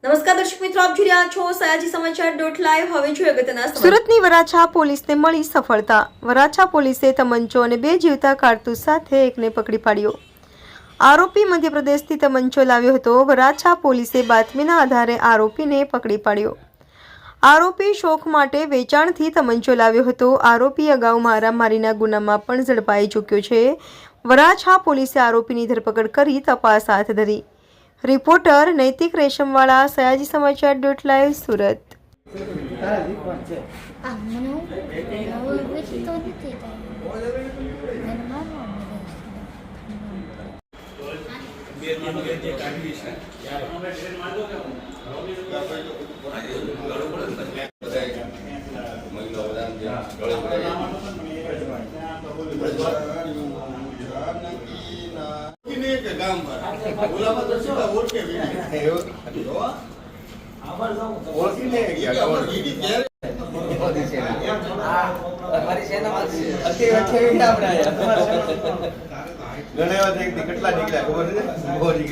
નમસ્કાર દર્શક મિત્રો, આપ જોઈ રહ્યા છો સયાજી સમાચાર .live. હવે જોઈએ અગત્યના સમાચાર. સુરતની વરાછા પોલીસને મળી સફળતા. વરાછા પોલીસે તમંચો અને 2 જીવતા કારતૂસ સાથે એકને પકડી પાડ્યો. આરોપી મધ્યપ્રદેશથી તમંચો લાવ્યો હતો. વરાછા પોલીસે બાતમીના આધારે આરોપીને પકડી પાડ્યો. આરોપી શોખ માટે વેચાણથી તમંચો લાવ્યો હતો. આરોપી અગાઉ મારામારીના ગુનામાં પણ ઝડપાઈ ચૂક્યો છે. વરાછા પોલીસે આરોપીની ધરપકડ કરી તપાસ હાથ ધરી. રિપોર્ટર નૈતિક રેશમવાળા, સયાજી સમાચાર .live, સુરત. ઘણા કેટલા નીકળ્યા ખબર છે.